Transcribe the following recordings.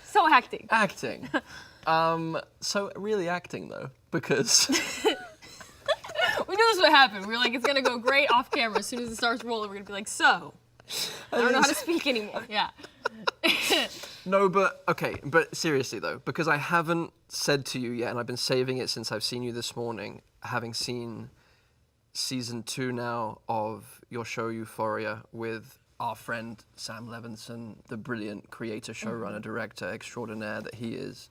So acting. Acting. So really acting though, because We knew this would happen. We were like, it's gonna go great off camera. As soon as it starts rolling, we're gonna be like, so. I don't know how to speak anymore. Yeah. no, but seriously though, because I haven't said to you yet, and I've been saving it since I've seen you this morning, having seen season 2 now of your show Euphoria with our friend Sam Levinson, the brilliant creator, showrunner, director extraordinaire that he is,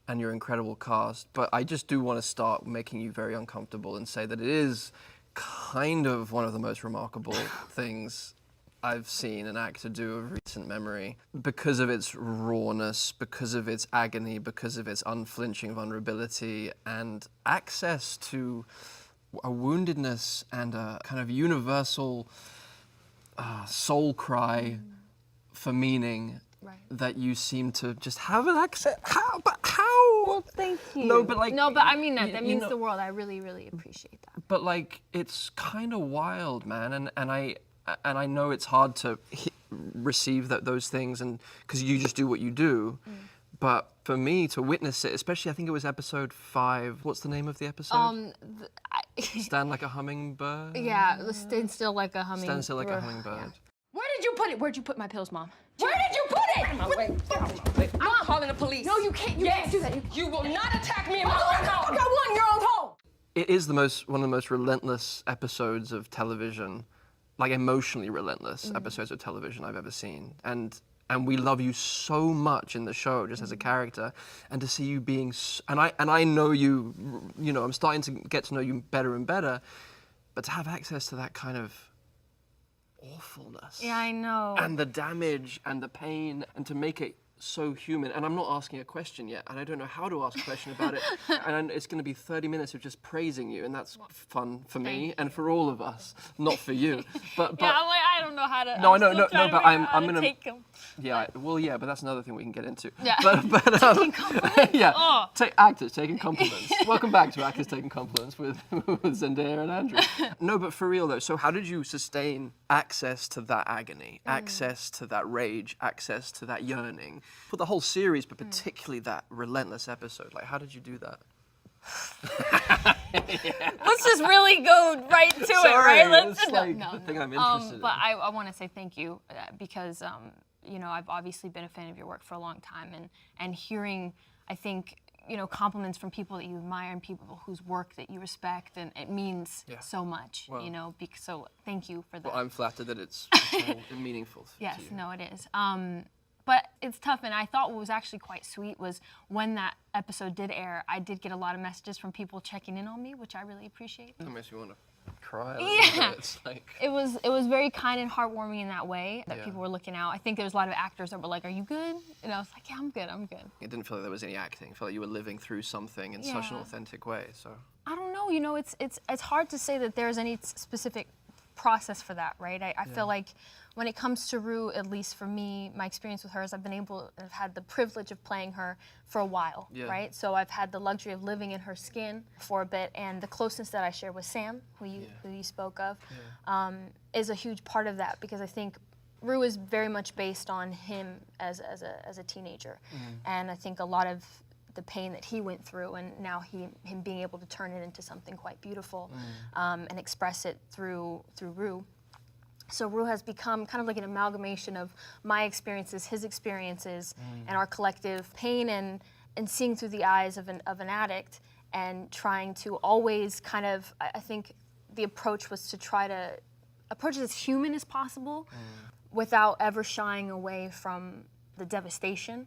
and your incredible cast. But I just do want to start making you very uncomfortable and say that it is kind of one of the most remarkable things I've seen an actor do of recent memory, because of its rawness, because of its agony, because of its unflinching vulnerability and access to a woundedness and a kind of universal soul cry for meaning that you seem to just have an access. How? Well, thank you. No, but I mean that. That means the world. I really, really appreciate that. But like, it's kind of wild, man, and I know it's hard to receive those things, and because you just do what you do. But for me to witness it, especially, I think it was episode 5. What's the name of the episode? Stand like a hummingbird. Yeah, stand still like a hummingbird. Stand still like a hummingbird. Yeah. Where did you put it? Where'd you put my pills, Mom? Where did you put it? Get out of my way. Get out of my way. I'm calling the police. No, you can't. You can't do that. You will not attack me in my own home. I want your own home. It is one of the most relentless episodes of television, like emotionally relentless episodes of television I've ever seen. And we love you so much in the show, just as a character, and to see you being, and I know you, I'm starting to get to know you better and better, but to have access to that kind of awfulness. Yeah, I know. And the damage and the pain, and to make it so human. And I'm not asking a question yet, and I don't know how to ask a question about it. And it's going to be 30 minutes of just praising you, and that's fun for me and for all of us, not for you. But yeah, I'm like, I don't know how to. No, but I'm gonna take them. Yeah, well, yeah, but that's another thing we can get into. Yeah. But Taking compliments? yeah, actors taking compliments. Welcome back to Actors Taking Compliments with Zendaya and Andrew. No, but for real though, so how did you sustain access to that agony, access to that rage, access to that yearning? For the whole series, but particularly that relentless episode, like how did you do that? Let's just really go right to it, right? Let's it's like the thing I'm interested in. But I want to say thank you because I've obviously been a fan of your work for a long time, and hearing, I think, compliments from people that you admire and people whose work that you respect, and it means so much, well, so thank you for that. Well, I'm flattered that it's meaningful to Yes, you. no, it is. But it's tough, and I thought what was actually quite sweet was when that episode did air, I did get a lot of messages from people checking in on me, which I really appreciate. That makes me want to cry a little bit. It's like... It was very kind and heartwarming in that way, that people were looking out. I think there was a lot of actors that were like, "Are you good?" And I was like, "Yeah, I'm good, I'm good." It didn't feel like there was any acting. It felt like you were living through something in such an authentic way, so... I don't know, it's hard to say that there's any specific process for that, right? I feel like when it comes to Rue, at least for me, my experience with her is I've had the privilege of playing her for a while, right? So I've had the luxury of living in her skin for a bit, and the closeness that I share with Sam, who you spoke of, is a huge part of that, because I think Rue is very much based on him as a teenager, and I think a lot of the pain that he went through, and now him being able to turn it into something quite beautiful and express it through Rue. So Rue has become kind of like an amalgamation of my experiences, his experiences, and our collective pain, and seeing through the eyes of an addict, and trying to always kind of, I think the approach was to try to approach it as human as possible without ever shying away from the devastation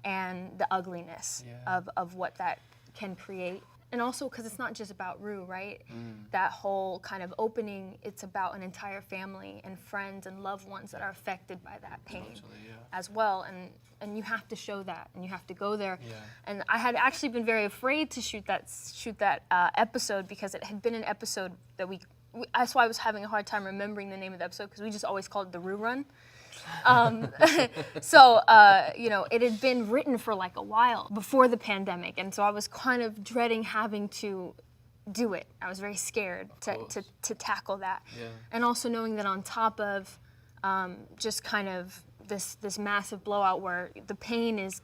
and the ugliness of what that can create. And also because it's not just about Rue, right? That whole kind of opening, it's about an entire family and friends and loved ones that are affected by that pain as well. And you have to show that, and you have to go there. And I had actually been very afraid to shoot that episode, because it had been an episode that that's why I was having a hard time remembering the name of the episode, because we just always called it the Rue Run. So, it had been written for like a while before the pandemic, and so I was kind of dreading having to do it. I was very scared to tackle that. And also knowing that on top of just kind of this massive blowout where the pain is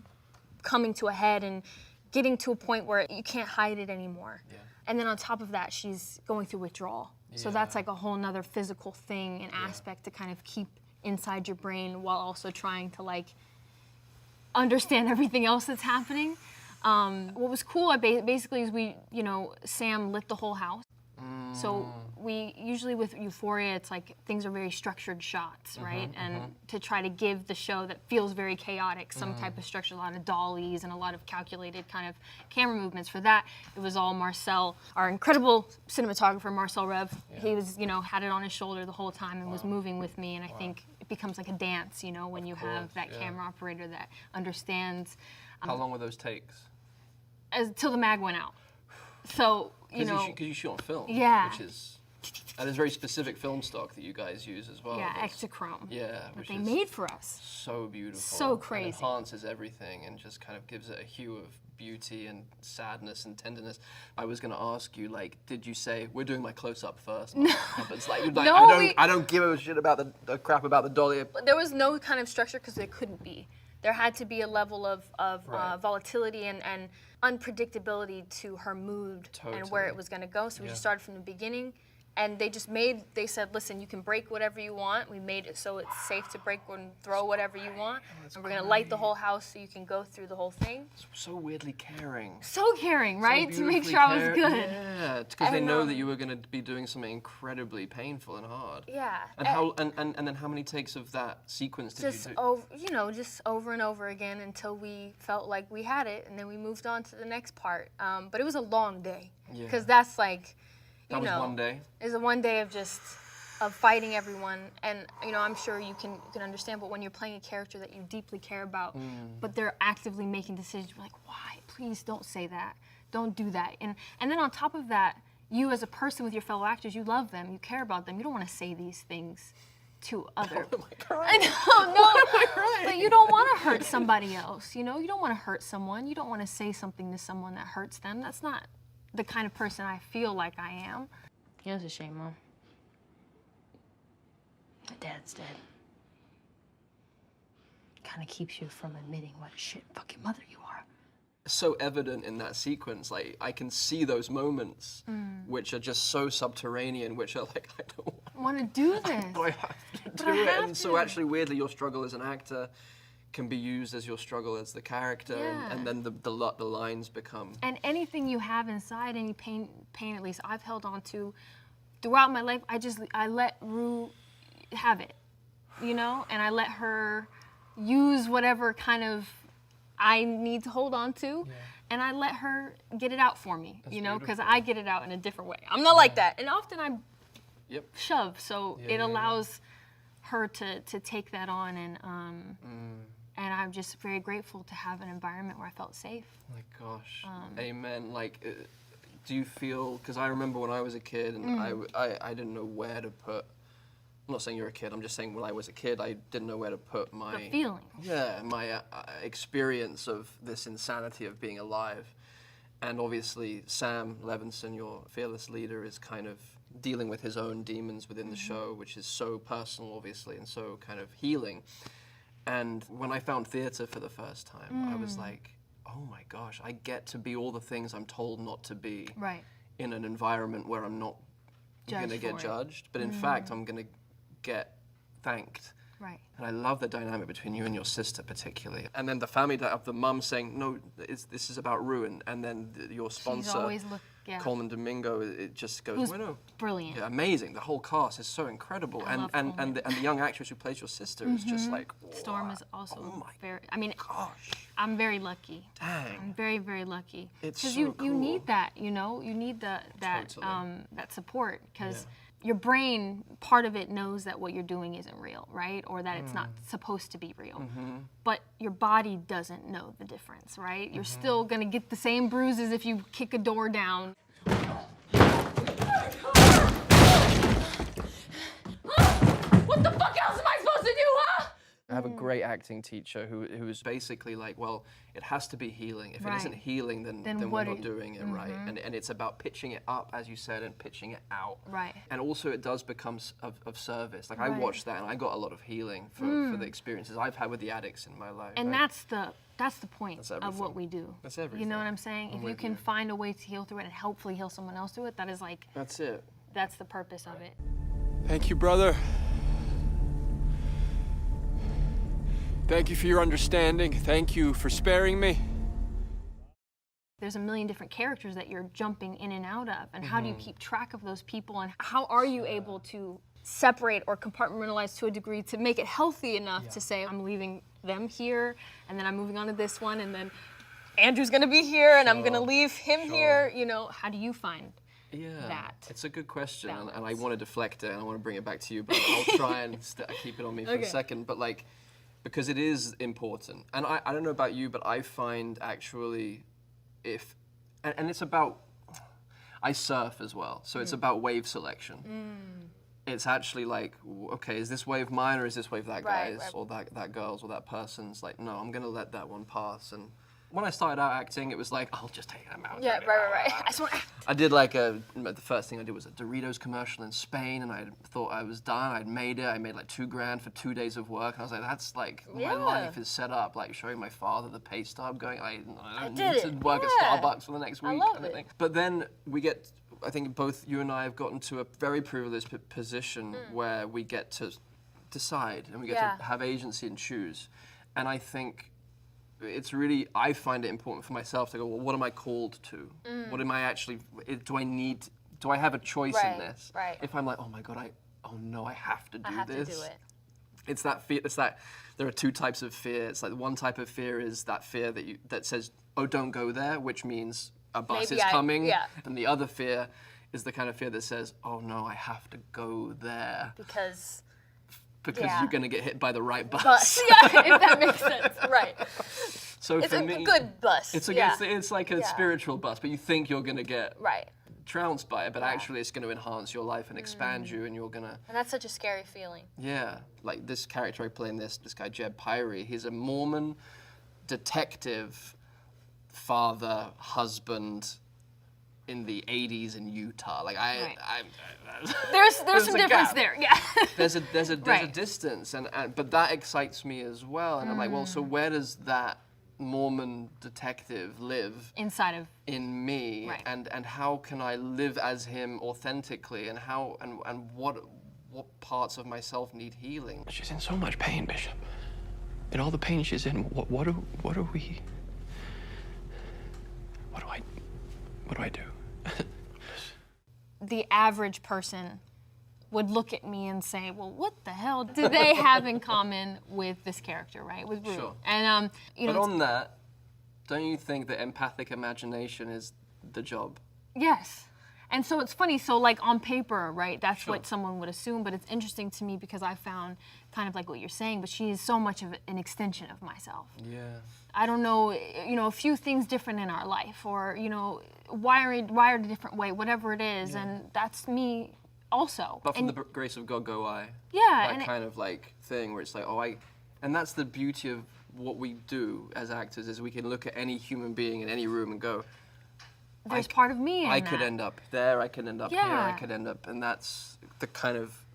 coming to a head and getting to a point where you can't hide it anymore. Yeah. And then on top of that, she's going through withdrawal. So that's like a whole nother physical thing and aspect to kind of keep inside your brain while also trying to like understand everything else that's happening. What was cool basically is Sam lit the whole house. So we usually with Euphoria, it's like things are very structured shots, right? And to try to give the show that feels very chaotic, some type of structure, a lot of dollies and a lot of calculated kind of camera movements. For that, it was all Marcel, our incredible cinematographer, Marcel Rev. He was, had it on his shoulder the whole time and was moving with me. And I think it becomes like a dance, when you have that camera operator that understands. How long were those takes? Till the mag went out. So, Because you shoot on film. Yeah. Which is, that is very specific film stock that you guys use as well. Yeah, That's- Exochrome. Yeah, That which they is made for us. so beautiful. So and crazy. enhances everything and just kind of gives it a hue of beauty and sadness and tenderness. I was going to ask you, like, did you say, we're doing my close-up first? No. It's like, No, I don't give a shit about the crap about the dolly. There was no kind of structure because there couldn't be. There had to be a level of volatility and unpredictability to her mood and where it was going to go. So we just started from the beginning. And they said, listen, you can break whatever you want. We made it so it's safe to break and throw whatever you want. And we're going to light the whole house so you can go through the whole thing. So weirdly caring. So caring, right? So to make beautifully sure I was good. Yeah, because they know that you were going to be doing something incredibly painful and hard. Yeah. And then how many takes of that sequence did you do? Just over and over again until we felt like we had it, and then we moved on to the next part. But it was a long day because that's like, That was one day? It was a one day of fighting everyone, and I'm sure you can understand. But when you're playing a character that you deeply care about, but they're actively making decisions, you're like, why? Please don't say that. Don't do that. And then on top of that, you as a person with your fellow actors, you love them, you care about them. You don't want to say these things to other. I know, no, but you don't want to hurt somebody else. You don't want to hurt someone. You don't want to say something to someone that hurts them. That's not the kind of person I feel like I am. Yeah, it's a shame, Mom. My dad's dead. Kind of keeps you from admitting what a shit fucking mother you are. So evident in that sequence, like I can see those moments which are just so subterranean, which are like, I don't want to do this. But I have to do it. And so actually weirdly your struggle as an actor can be used as your struggle as the character, and then the lines become. And anything you have inside, any pain at least I've held on to throughout my life, I let Rue have it, and I let her use whatever kind of I need to hold on to, and I let her get it out for me, because I get it out in a different way. I'm not like that, and often I shove, so it allows her to take that on, and I'm just very grateful to have an environment where I felt safe. Oh my gosh, amen. Like, do you feel, because I remember when I was a kid and I didn't know where to put, I'm not saying you're a kid, I'm just saying when I was a kid, I didn't know where to put my... The feeling. Yeah, my experience of this insanity of being alive. And obviously Sam Levinson, your fearless leader, is kind of dealing with his own demons within the show, which is so personal, obviously, and so kind of healing. And when I found theater for the first time, I was like, oh my gosh, I get to be all the things I'm told not to be in an environment where I'm not going to get judged, but in fact, I'm going to get thanked. Right. And I love the dynamic between you and your sister particularly. And then the family of the mum saying, no, this is about Rue, and then your sponsor, Coleman Domingo, it just goes, Who's well, no. Brilliant. Yeah, amazing. The whole cast is so incredible. And the young actress who plays your sister is just like, what? Storm is also very, Gosh. I'm very lucky. Dang. I'm very, very lucky. It's Because so cool. you need that, you need that support, because your brain, part of it knows that what you're doing isn't real, right? Or that it's not supposed to be real. But your body doesn't know the difference, right? You're still gonna get the same bruises if you kick a door down. What the fuck else am I supposed to do, huh? have a great acting teacher who was basically like, well, it has to be healing. If it isn't healing, then we're not doing it right. And it's about pitching it up, as you said, and pitching it out. Right. And also it does become of service. Like I watched that and I got a lot of healing for the experiences I've had with the addicts in my life. And right? that's the point That's of what we do. That's everything. You know what I'm saying? If you can find a way to heal through it and hopefully heal someone else through it, that is like, that's it. that's the purpose of it. Thank you, brother. Thank you for your understanding. Thank you for sparing me. There's a million different characters that you're jumping in and out of, and how do you keep track of those people, and how are you able to separate or compartmentalize to a degree to make it healthy enough to say, I'm leaving them here, and then I'm moving on to this one, and then Andrew's gonna be here, and I'm gonna leave him here. You know, how do you find that? It's a good question, and I balance? want to deflect it, and I want to bring it back to you, but I'll try and keep it on me for a second. But like, because it is important, and I don't know about you, but I find actually, and it's about, I surf as well, so it's about wave selection. It's actually like, okay, is this wave mine or is this wave that guy's or that girl's or that person's? Like, no, I'm gonna let that one pass. And when I started out acting, it was like, I'll just take them out. Yeah, right. I just want to act. I did like the first thing I did was a Doritos commercial in Spain, and I thought I was done. I'd made it. I made like $2,000 for 2 days of work. And I was like, that's like, my life is set up. Like showing my father the pay stub, going, I don't need to work at Starbucks for the next week. love kind of it. thing. But then we get, I think both you and I have gotten to a very privileged position where we get to decide and we get to have agency and choose. And I think it's really, I find it important for myself to go, well, what am I called to? What am I actually, do I have a choice in this? Right. If I'm like, oh my God, I have to do I have this. to do it. It's that fear, there are two types of fear. It's like one type of fear is that fear that says, oh, don't go there, which means a bus is coming. And the other fear is the kind of fear that says, oh no, I have to go there. Because You're gonna get hit by the right bus. if that makes sense, right. So It's for a me, good bus. it's like a spiritual bus, but you think you're gonna get Right. trounced by it, but actually it's gonna enhance your life and expand you, and you're gonna, And that's such a scary feeling. like this character I play in this guy Jeb Pyrie, he's a Mormon detective, father, husband, in the 80s in Utah. Like There's some a difference gap. there. Yeah. There's a distance, and but that excites me as well. And I'm like, well, so where does that Mormon detective live Inside of in me? Right. And how can I live as him authentically? And how and what parts of myself need healing? She's in so much pain, Bishop. And all the pain she's in, what do I do? the average person would look at me and say, well, what the hell do they have in common with this character, right? With Rue. Sure. And, But on that, don't you think that empathic imagination is the job? Yes. And so it's funny, so like on paper, right, that's what someone would assume, but it's interesting to me because I found kind of like what you're saying, but she is so much of an extension of myself. Yeah. I don't know, a few things different in our life, or, wired a different way, whatever it is, and that's me also. But from the grace of God go I. Yeah. That and kind of like thing where it's like, and that's the beauty of what we do as actors, is we can look at any human being in any room and go, there's part of me in I that. could end up there, I could end up here, I Yeah. could end up, and that's the kind of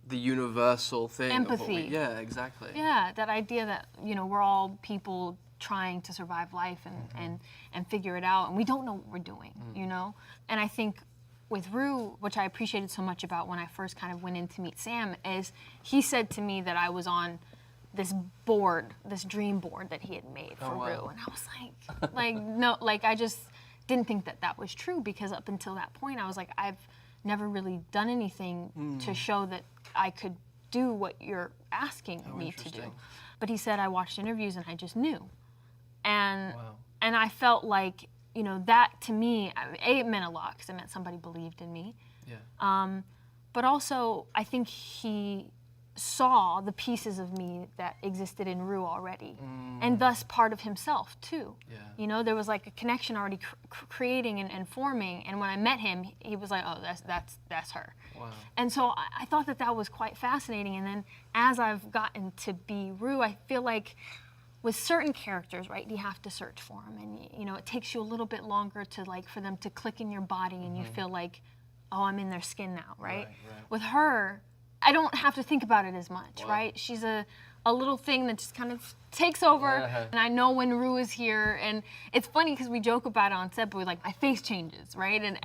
the universal thing. Of what Empathy. yeah, exactly. Yeah, that idea that, we're all people trying to survive life and figure it out, and we don't know what we're doing, And I think with Rue, which I appreciated so much about when I first kind of went in to meet Sam, is he said to me that I was on this board, this dream board that he had made for Rue, and I was like, no, I just didn't think that was true, because up until that point, I was like, I've never really done anything to show that I could do what you're asking me to do. But he said, I watched interviews and I just knew. And I felt like, that to me, it meant a lot, because it meant somebody believed in me. Yeah. But also, I think he saw the pieces of me that existed in Rue already, and thus part of himself too. Yeah. You know, there was like a connection already creating and forming. And when I met him, he was like, "Oh, that's her." Wow. And so I thought that was quite fascinating. And then as I've gotten to be Rue, I feel like with certain characters, right, you have to search for them, and you know, it takes you a little bit longer to like for them to click in your body, and you feel like, oh, I'm in their skin now, right? With her, I don't have to think about it as much, right? She's a little thing that just kind of takes over, and I know when Rue is here, and it's funny because we joke about it on set, but we're like, my face changes, right? And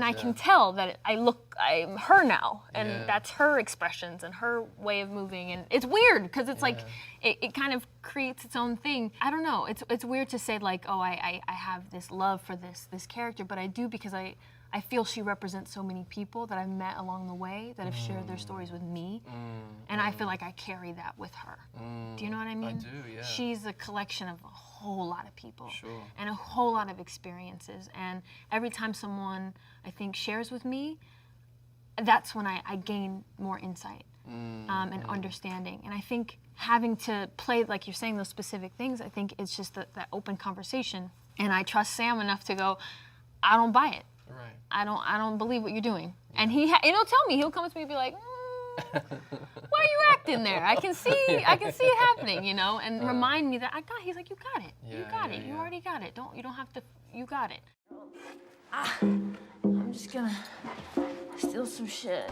I can tell that I'm her now, and that's her expressions and her way of moving, and it's weird because it's like it kind of creates its own thing. I don't know. It's weird to say like, oh, I have this love for this character, but I do because I feel she represents so many people that I've met along the way that have shared their stories with me, and I feel like I carry that with her. Do you know what I mean? I do, yeah. She's a collection of a whole lot of people Sure. and a whole lot of experiences, and every time someone, I think, shares with me, that's when I gain more insight and understanding. And I think having to play, like you're saying, those specific things, I think it's just that open conversation, and I trust Sam enough to go, I don't buy it. Right. I don't believe what you're doing. And he'll tell me. He'll come up to me and be like, why are you acting there? I can see it happening, you know, and remind me that he's like, you got it. You got it. You already got it. You don't have to, you got it. I'm just gonna steal some shit.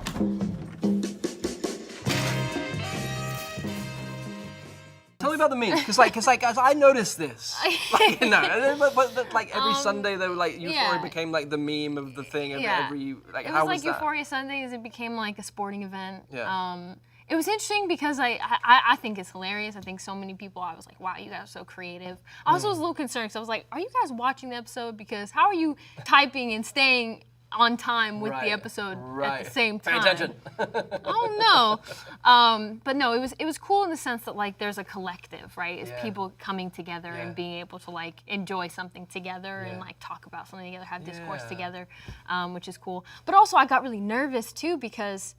Tell me about the memes, because guys, I noticed this. Like, you know, but like every Sunday though, like Euphoria became like the meme of the thing. Every like, it how was was like that? Euphoria Sundays. It became like a sporting event. Yeah. It was interesting because I think it's hilarious. I think so many people. I was like, wow, you guys are so creative. I also was a little concerned because I was like, are you guys watching the episode? Because how are you typing and staying on time with the episode at the same time? Pay attention. Oh no, but no, it was cool in the sense that like there's a collective, right? It's people coming together and being able to like enjoy something together and like talk about something together, have discourse together, which is cool. But also I got really nervous too because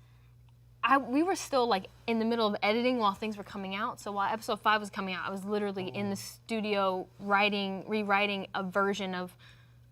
we were still like in the middle of editing while things were coming out. So while episode 5 was coming out, I was literally in the studio rewriting a version of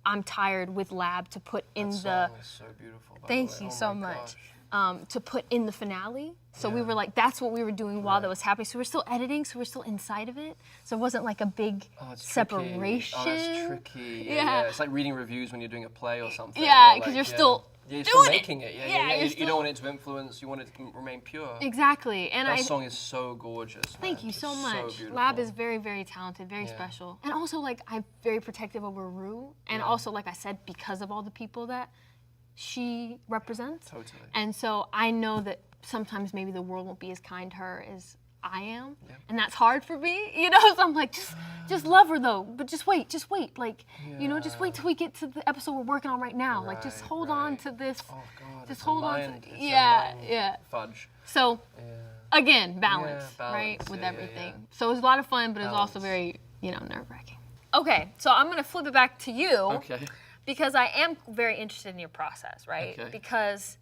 I'm Tired with Lab to put in That the. song is so beautiful. By Thank the way. you Oh so my much. gosh. To put in the finale. So we were like, that's what we were doing while that was happening. So we're still editing, so we're still inside of it. So it wasn't like a big separation. Oh, that's tricky. Yeah. It's like reading reviews when you're doing a play or something. Yeah, or because like, you're still you're doing still it. making it. Yeah. you're You still- don't want it to influence. You want it to remain pure. Exactly. And That song is so gorgeous. Thank man. you so It's much. beautiful. Lab is very, very talented, very special. And also, like, I'm very protective over Rue. And also, like I said, because of all the people that she represents. Totally. And so I know that sometimes maybe the world won't be as kind to her as I am. And that's hard for me, you know? So I'm like, just love her though. But just wait. Like, you know, just wait till we get to the episode we're working on right now. Like, just hold on to this. Oh God. Just it's hold a on mind, to it's a yeah. mind fudge. So again, balance, balance, right? With yeah, everything. yeah. So it was a lot of fun, but it was also very, you know, nerve-wracking. Okay, so I'm gonna flip it back to you. Okay. Because I am very interested in your process, right? Okay. Because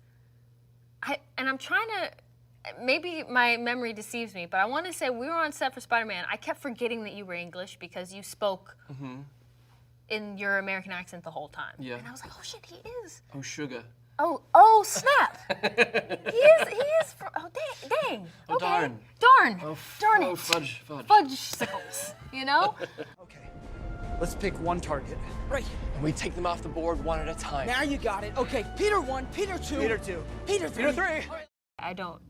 I'm trying to, maybe my memory deceives me, but I want to say we were on set for Spider-Man. I kept forgetting that you were English because you spoke in your American accent the whole time. Yeah. And I was like, oh shit, he is. Oh sugar. Oh snap. he is oh dang. Oh, okay. darn. Darn it. Oh fudge. Fudge-sicles, you know? Okay, let's pick one target. Right. And we take them off the board one at a time. Now you got it. Okay, Peter 1, Peter 2. Peter 2. Peter 3. Peter 3. I don't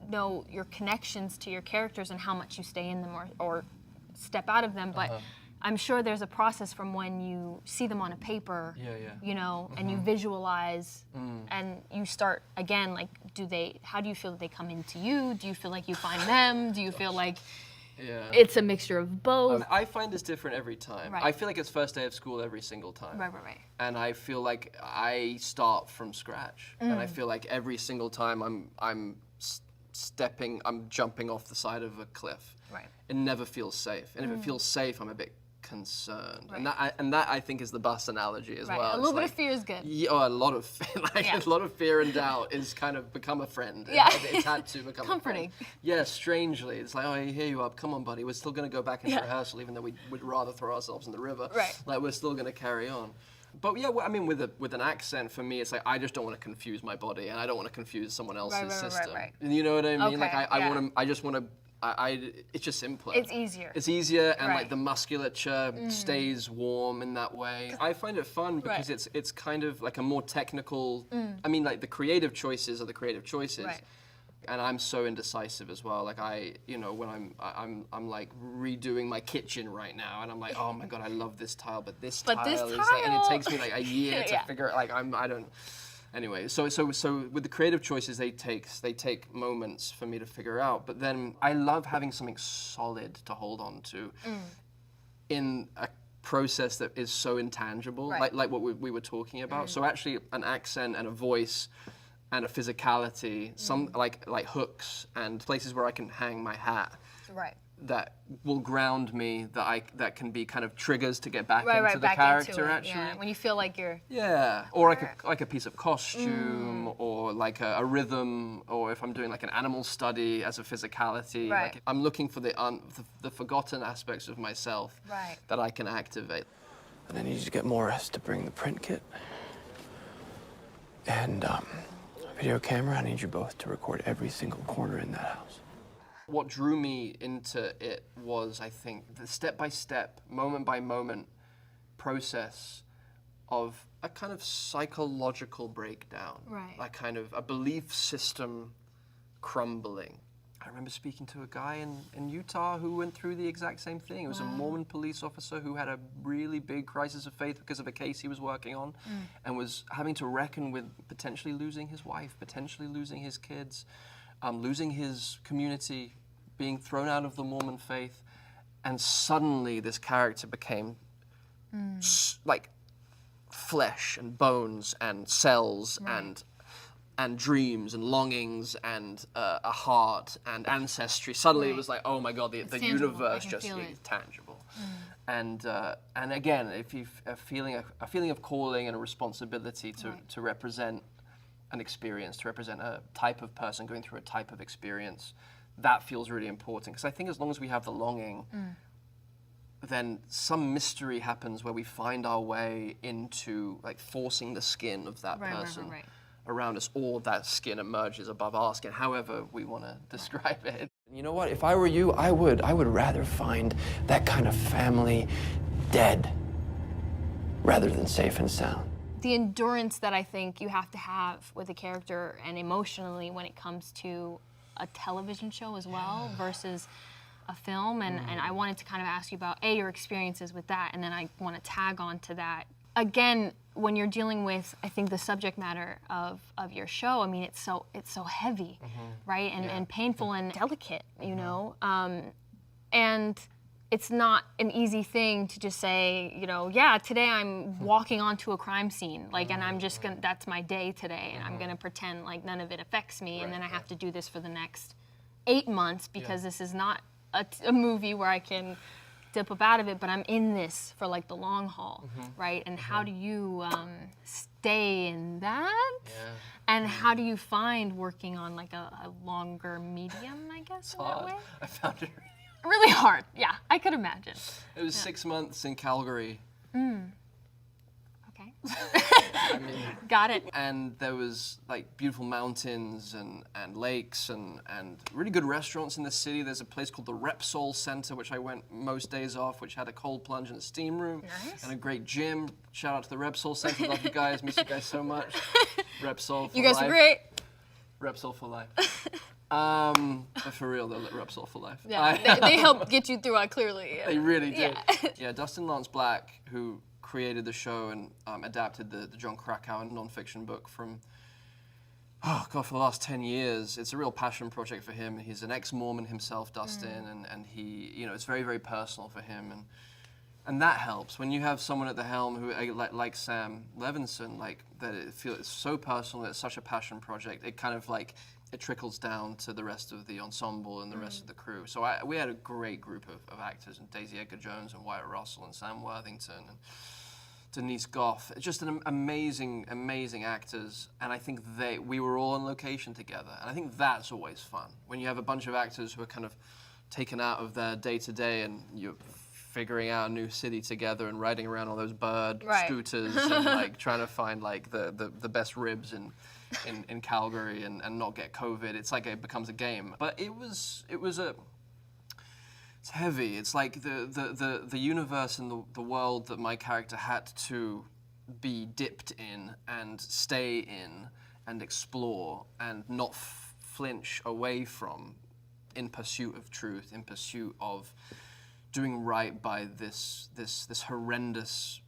know your connections to your characters and how much you stay in them or step out of them, but I'm sure there's a process from when you see them on a paper, you know, and you visualize and you start again, like, how do you feel that they come into you? Do you feel like you find them? Do you feel like it's a mixture of both? I find it's different every time. Right. I feel like it's first day of school every single time. Right. And I feel like I start from scratch. And I feel like every single time I'm jumping off the side of a cliff. Right. It never feels safe. And if it feels safe, I'm a bit concerned. Right. And that I think is the bus analogy as Right. well. A It's little bit like, of fear is good. Yeah, oh, a lot of Yeah. a lot of fear and doubt is kind of become a friend. Yeah. It's had to become Comforting. A friend. Yeah, strangely. It's like, oh, here you are. Come on, buddy. We're still going to go back into rehearsal, even though we would rather throw ourselves in the river. Right. Like, we're still going to carry on. But yeah, I mean, with an accent, for me, it's like I just don't want to confuse my body, and I don't want to confuse someone else's system. Right. You know what I mean? Like Okay, I just want to. It's just simpler. It's easier. It's easier, and like Right. the musculature stays warm in that way. I find it fun because Right. it's kind of like a more technical. I mean, like the creative choices are the creative choices. Right. And I'm so indecisive as well. Like when I'm like redoing my kitchen right now, and I'm like, oh my god, I love this tile, but this tile is like, and it takes me like a year to Yeah. figure it. Like I don't. Anyway, so with the creative choices, they take moments for me to figure out. But then I love having something solid to hold on to in a process that is so intangible, Right. like what we were talking about. So actually, an accent and a voice and a physicality, some like hooks and places where I can hang my hat Right. that will ground me, that can be kind of triggers to get back Right. into Right. the Back character into it. actually. Yeah. When you feel like you're. Yeah, or like a piece of costume, or like a rhythm, or if I'm doing like an animal study as a physicality. Right. Like I'm looking for the forgotten aspects of myself Right. that I can activate. And I need you to get Morris to bring the print kit. And a video camera. I need you both to record every single corner in that house. What drew me into it was, I think, the step-by-step, moment-by-moment process of a kind of psychological breakdown. Right. Like kind of a belief system crumbling. I remember speaking to a guy in Utah who went through the exact same thing. It was a Mormon police officer who had a really big crisis of faith because of a case he was working on and was having to reckon with potentially losing his wife, potentially losing his kids, losing his community, being thrown out of the Mormon faith. And suddenly this character became like flesh and bones and cells and dreams and longings and a heart and ancestry. Suddenly it was like, oh my God, the tangible. I universe can just feel is it. tangible. And again, if you a feeling of calling and a responsibility to represent an experience, to represent a type of person going through a type of experience, that feels really important. Because I think as long as we have the longing, then some mystery happens where we find our way into like forcing the skin of that person around us, or that skin emerges above our skin, however we want to describe it. You know what? If I were you, I would rather find that kind of family dead rather than safe and sound. The endurance that I think you have to have with a character and emotionally when it comes to a television show as well versus a film. And I wanted to kind of ask you about your experiences with that, and then I want to tag on to that. Again, when you're dealing with, I think, the subject matter of your show, I mean, it's so heavy, right? And painful and delicate, you know? And it's not an easy thing to just say, you know, today I'm walking onto a crime scene, like, and I'm just gonna, that's my day today, and I'm gonna pretend like none of it affects me, and then I have to do this for the next 8 months because this is not a movie where I can dip up out of it, but I'm in this for like the long haul, right? And how do you stay in that? And how do you find working on like a longer medium, I guess, in that way? I found it Really hard, yeah, I could imagine. It was 6 months in Calgary. Okay. I mean, Got it. and there was like beautiful mountains and lakes and really good restaurants in the city. There's a place called the Repsol Center, which I went most days off, which had a cold plunge and a steam room. Nice. And a great gym. Shout out to the Repsol Center. Love you guys. Miss you guys so much. Repsol for You guys life. are great. Repsol for life. But for real, they're Repsol for life. Yeah, they helped get you through it, clearly. They really did. Yeah. Yeah, Dustin Lance Black, who created the show and adapted the John Krakauer nonfiction book from, for the last 10 years. It's a real passion project for him. He's an ex-Mormon himself, Dustin, and he, you know, it's very, very personal for him. And that helps when you have someone at the helm who, like Sam Levinson, like that it's so personal. It's such a passion project. It kind of like it trickles down to the rest of the ensemble and the rest of the crew. So we had a great group of actors, and Daisy Edgar-Jones and Wyatt Russell and Sam Worthington and Denise Goff, just an amazing actors, and I think we were all on location together, and I think that's always fun when you have a bunch of actors who are kind of taken out of their day-to-day and you're figuring out a new city together and riding around on those bird scooters and like trying to find like the best ribs in Calgary and not get COVID. It's like it becomes a game, but it's heavy. It's like the universe and the world that my character had to be dipped in and stay in and explore and not flinch away from, in pursuit of truth, in pursuit of doing right by this horrendous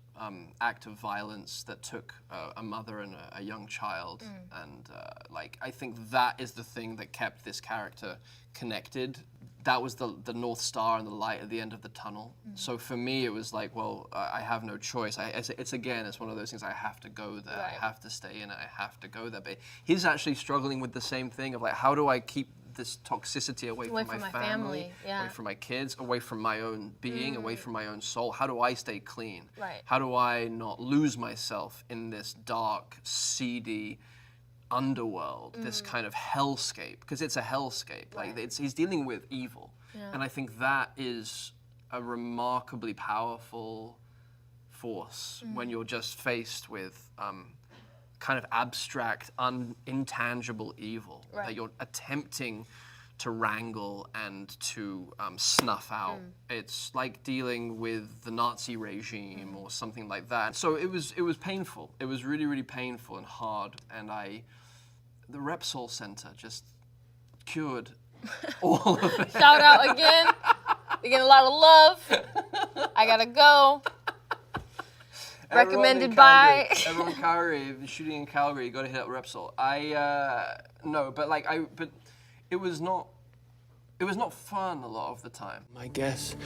act of violence that took a mother and a young child. And like, I think that is the thing that kept this character connected. That was the North Star and the light at the end of the tunnel. So for me, it was like, well, I have no choice. It's one of those things, I have to go there. I have to stay in it. I have to go there. But he's actually struggling with the same thing of like, how do I keep this toxicity away from my family, away from my kids, away from my own being, away from my own soul? How do I stay clean? How do I not lose myself in this dark, seedy underworld, this kind of hellscape? Because it's a hellscape. Like he's dealing with evil, and I think that is a remarkably powerful force when you're just faced with kind of abstract, intangible evil that you're attempting to wrangle and to snuff out. It's like dealing with the Nazi regime or something like that. So it was painful. It was really, really painful and hard. And the Repsol Center just cured all of it. Shout out again. You get a lot of love. I gotta go. Recommended by everyone in Calgary. If you're shooting in Calgary, you got to hit up Repsol. But it was not fun a lot of the time. My guess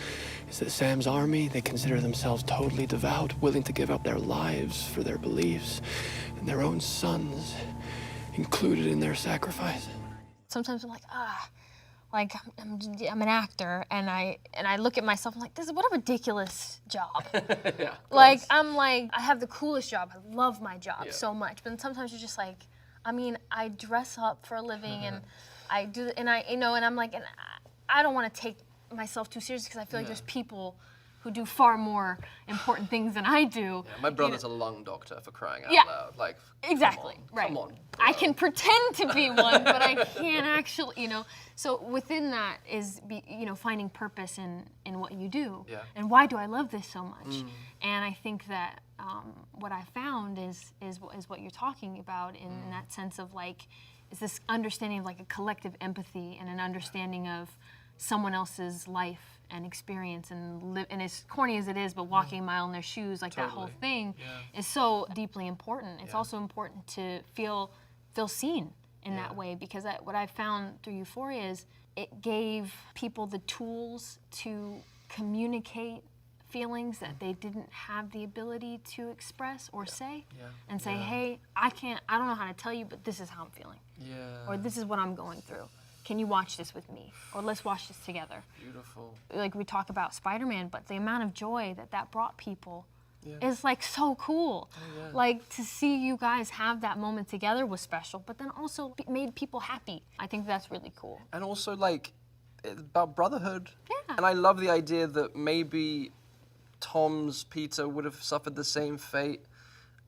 is that Sam's army, they consider themselves totally devout, willing to give up their lives for their beliefs, and their own sons included in their sacrifice. Sometimes I'm like, I'm an actor, and I look at myself, I'm like, what a ridiculous job. I have the coolest job. I love my job so much. But sometimes you're just like, I dress up for a living, and I do, and I'm like, and I don't want to take myself too seriously because I feel like there's people who do far more important things than I do. Yeah, my brother's a lung doctor, for crying out loud. Like, exactly, come on, I can pretend to be one, but I can't actually, So within that is, finding purpose in what you do. Yeah. And why do I love this so much? And I think that what I found is what you're talking about in that sense of like, is this understanding of like a collective empathy and an understanding of someone else's life and experience and live, and as corny as it is, but walking a mile in their shoes, like that whole thing is so deeply important. It's also important to feel seen in that way, because what I found through Euphoria is it gave people the tools to communicate feelings that they didn't have the ability to express or say, and say, hey, I don't know how to tell you, but this is how I'm feeling, or this is what I'm going through. Can you watch this with me? Or let's watch this together. Beautiful. Like we talk about Spider-Man, but the amount of joy that brought people is like so cool. Like to see you guys have that moment together was special, but then also made people happy. I think that's really cool. And also like, it's about brotherhood. Yeah. And I love the idea that maybe Tom's Peter would have suffered the same fate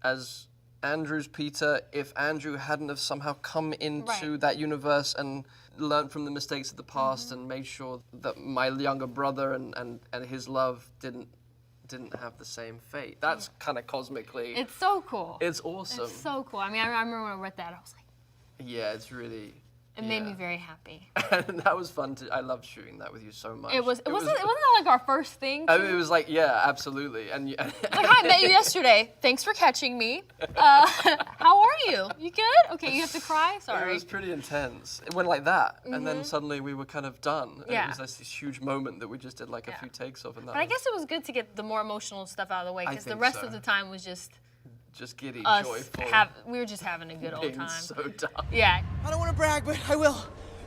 as Andrew's Peter if Andrew hadn't have somehow come into that universe and learned from the mistakes of the past and made sure that my younger brother and his love didn't have the same fate. That's kind of cosmically. It's so cool. It's awesome. It's so cool. I remember when I read that, I was like, yeah, it's really. It made me very happy. And that was fun I loved shooting that with you so much. It wasn't that like our first thing? I mean, it was like, yeah, absolutely. And like, hi, I met you yesterday. Thanks for catching me. How are you? You good? Okay, you have to cry? Sorry. It was pretty intense. It went like that, and then suddenly we were kind of done. And it was this huge moment that we just did like a few takes of. And that but I guess it was good to get the more emotional stuff out of the way, because the rest of the time was just just giddy, us joyful. we were just having a good old being time. so dumb. Yeah. I don't want to brag, but I will.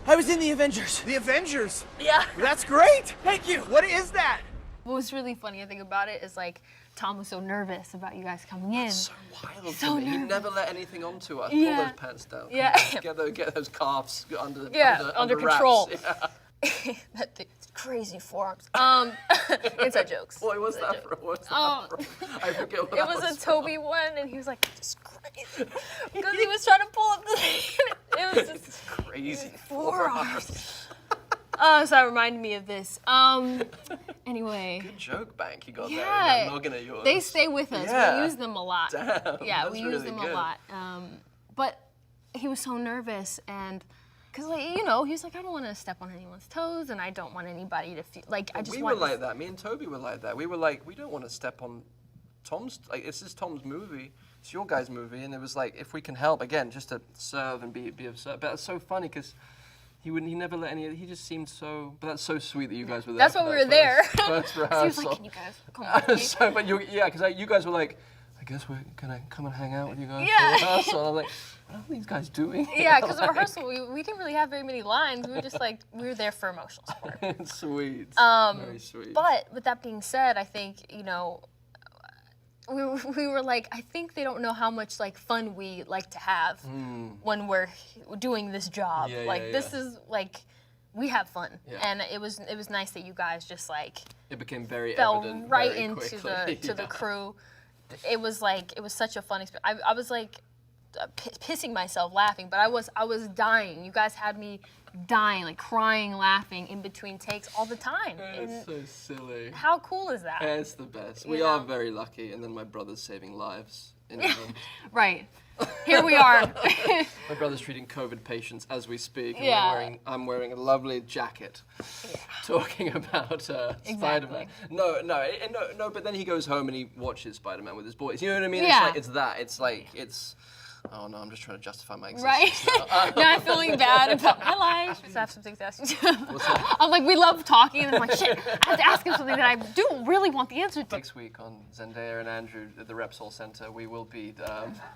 I was in the Avengers. The Avengers. Yeah. That's great. Thank you. What is that? What was really funny, I think, about it is like Tom was so nervous about you guys coming in. So wild So to me. He nervous. never let anything onto us. Yeah. Pull those pants down. Yeah. Get those calves under under wraps. control. Yeah. That thing, crazy forearms. Inside jokes. Boy, what's that from? What's that from? I forget what It that was a from. Toby one, and he was like, "This is crazy," because he was trying to pull up the thing. It was just Crazy forearms. So that reminded me of this. Anyway. Good joke bank you got Yeah. there. in that noggin of yours. They stay with us. Yeah. We use them a lot. Damn, Yeah, that's we use really them good. a lot. But he was so nervous, and because he was like, I don't want to step on anyone's toes, and I don't want anybody to feel like I just We want. were like that. Me and Toby were like that. We were like, we don't want to step on Tom's. Like, this is Tom's movie. It's your guys' movie, and it was like, if we can help, again, just to serve and be of service. But it's so funny because he never let any. He just seemed so. But that's so sweet that you guys were there. That's for why we that were there. First So he was rehearsal. like, can you guys come with me? So, but because you guys were like, I guess we're gonna come and hang out with you guys Yeah. for rehearsal. I'm like, what are these guys doing? Yeah, because at rehearsal, we didn't really have very many lines. We were just like, we were there for emotional support. Sweet. Very sweet. But with that being said, I think, we were like, I think they don't know how much like fun we like to have when we're doing this job. Yeah, like yeah, this yeah. is like we have fun, Yeah. and it was nice that you guys just like It became very fell evident right very into quickly. the crew. It was such a fun experience. I was like pissing myself laughing, but I was dying. You guys had me dying, like crying, laughing in between takes all the time. It's And so silly. how cool is that? It's the best. You We are know? very lucky, and then my brother's saving lives in England. Right. Here we are. My brother's treating COVID patients as we speak. And Yeah. I'm wearing a lovely jacket, talking about Spider-Man. No. But then he goes home and he watches Spider-Man with his boys. You know what I mean? Yeah. It's like. Oh no, I'm just trying to justify my existence. Right? Now. Now I'm feeling bad about my life. I have some things to ask you. What's that? I'm like, we love talking, and I'm like, shit, I have to ask him something that I do really want the answer to. Next week on Zendaya and Andrew at the Repsol Center, we will be.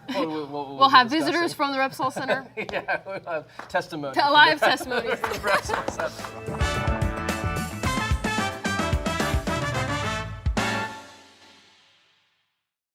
We'll have visitors from the Repsol Center. Yeah, we'll have testimony. Live testimonies. Repsol Center.